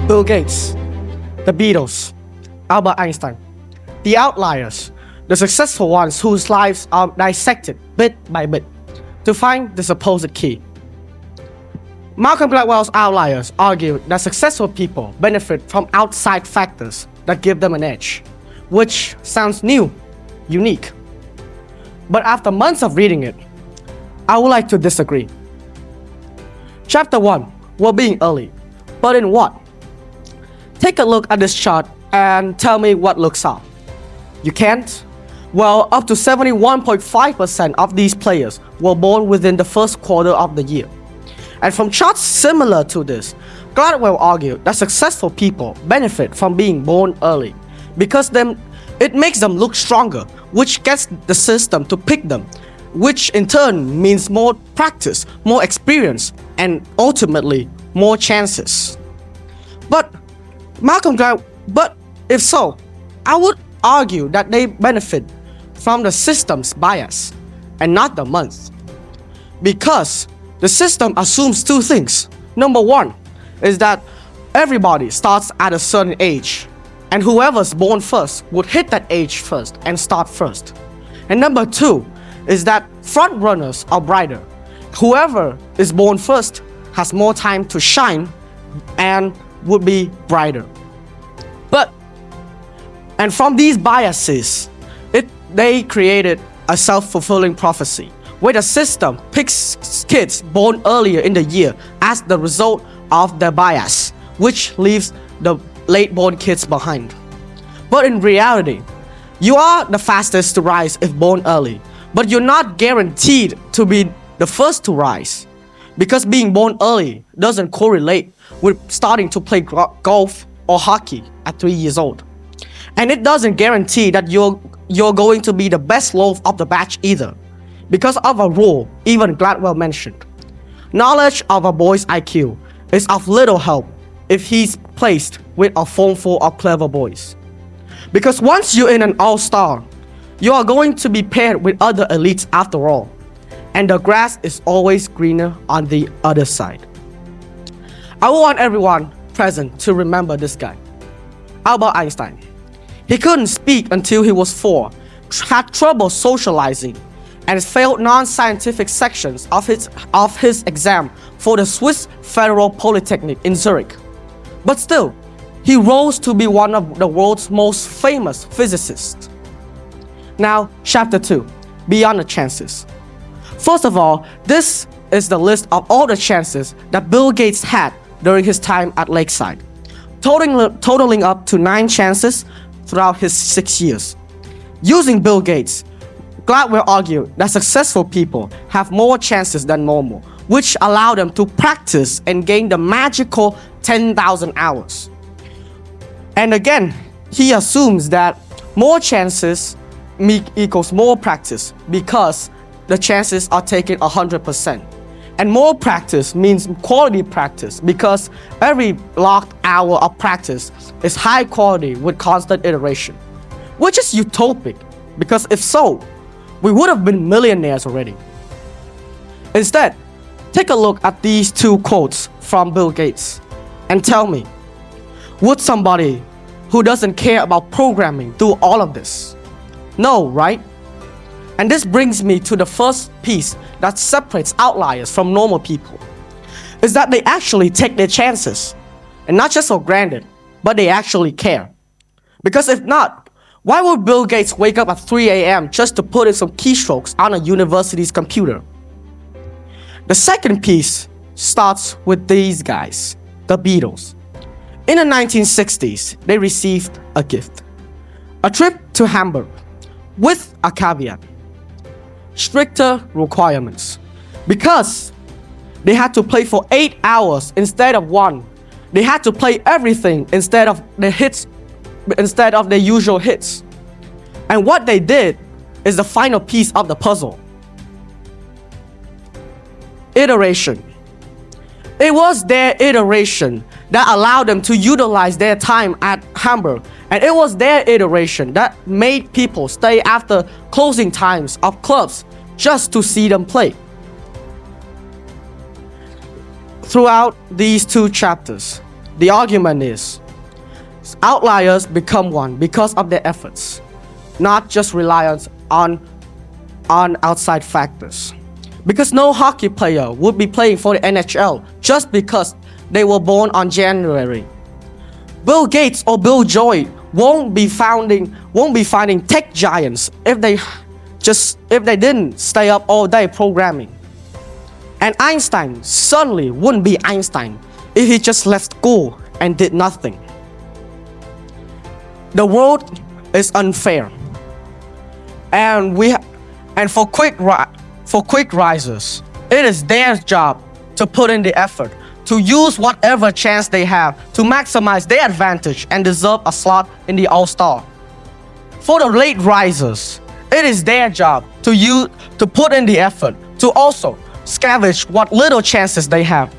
Bill Gates, the Beatles, Albert Einstein, the outliers, the successful ones whose lives are dissected bit by bit to find the supposed key. Malcolm Gladwell's Outliers argue that successful people benefit from outside factors that give them an edge, which sounds new, unique. But after months of reading it, I would like to disagree. Chapter 1, we're being early, but in what? Take a look at this chart and tell me what looks up. You can't? Well, up to 71.5% of these players were born within the first quarter of the year. And from charts similar to this, Gladwell argued that successful people benefit from being born early because it makes them look stronger, which gets the system to pick them, which in turn means more practice, more experience, and ultimately more chances. But if so, I would argue that they benefit from the system's bias and not the month. Because the system assumes two things. Number one is that everybody starts at a certain age, and whoever's born first would hit that age first and start first. And number two is that front runners are brighter. Whoever is born first has more time to shine and would be brighter. And from these biases, they created a self-fulfilling prophecy where the system picks kids born earlier in the year as the result of their bias, which leaves the late-born kids behind. But in reality, you are the fastest to rise if born early, but you're not guaranteed to be the first to rise, because being born early doesn't correlate with starting to play golf or hockey at 3 years old. And it doesn't guarantee that you're going to be the best loaf of the batch either, because of a rule even Gladwell mentioned. Knowledge of a boy's IQ is of little help if he's placed with a phone full of clever boys. Because once you're in an all-star, you are going to be paired with other elites after all, and the grass is always greener on the other side. I want everyone present to remember this guy, Albert Einstein. He couldn't speak until he was 4, had trouble socializing, and failed non-scientific sections of his exam for the Swiss Federal Polytechnic in Zurich. But still, he rose to be one of the world's most famous physicists. Now, Chapter 2, Beyond the Chances. First of all, this is the list of all the chances that Bill Gates had during his time at Lakeside, totaling up to 9 chances throughout his 6 years. Using Bill Gates, Gladwell argued that successful people have more chances than normal, which allow them to practice and gain the magical 10,000 hours. And again, he assumes that more chances equals more practice because the chances are taken 100%. And more practice means quality practice because every logged hour of practice is high quality with constant iteration, which is utopic because if so, we would have been millionaires already. Instead, take a look at these 2 quotes from Bill Gates and tell me, would somebody who doesn't care about programming do all of this? No, right? And this brings me to the first piece that separates outliers from normal people, is that they actually take their chances, and not just for granted, but they actually care. Because if not, why would Bill Gates wake up at 3 a.m. just to put in some keystrokes on a university's computer? The second piece starts with these guys, the Beatles. In the 1960s, they received a gift, a trip to Hamburg, with a caveat: stricter requirements. Because they had to play for 8 hours instead of 1. They had to play everything instead of their usual hits. And what they did is the final piece of the puzzle. Iteration. It was their iteration that allowed them to utilize their time at Hamburg, and it was their iteration that made people stay after closing times of clubs just to see them play. Throughout these 2 chapters, The argument is, outliers become one because of their efforts, not just reliance on outside factors. Because no hockey player would be playing for the NHL just because they were born on January. Bill Gates or Bill Joy won't be finding tech giants if they didn't stay up all day programming. And Einstein certainly wouldn't be Einstein if he just left school and did nothing. The world is unfair, and for quick risers, it is their job to put in the effort, to use whatever chance they have to maximize their advantage and deserve a slot in the All-Star. For the late risers, it is their job to put in the effort, to also scavenge what little chances they have,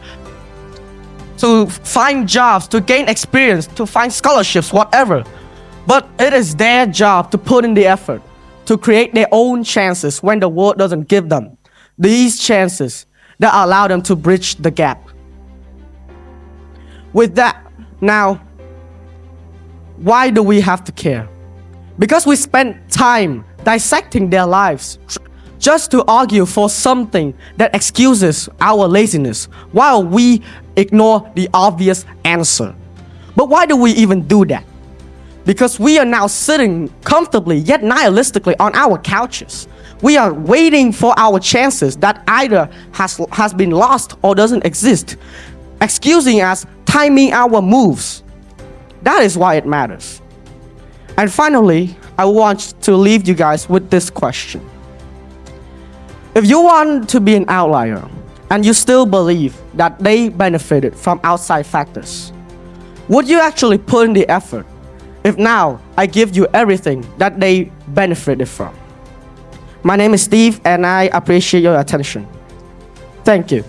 to find jobs, to gain experience, to find scholarships, whatever. But it is their job to put in the effort, to create their own chances when the world doesn't give them these chances that allow them to bridge the gap. With that, now, why do we have to care? Because we spend time dissecting their lives just to argue for something that excuses our laziness while we ignore the obvious answer. But why do we even do that? Because we are now sitting comfortably yet nihilistically on our couches. We are waiting for our chances that either has been lost or doesn't exist, excusing us, timing our moves. That is why it matters. And finally, I want to leave you guys with this question. If you want to be an outlier and you still believe that they benefited from outside factors, would you actually put in the effort if now I give you everything that they benefited from? My name is Steve, and I appreciate your attention. Thank you.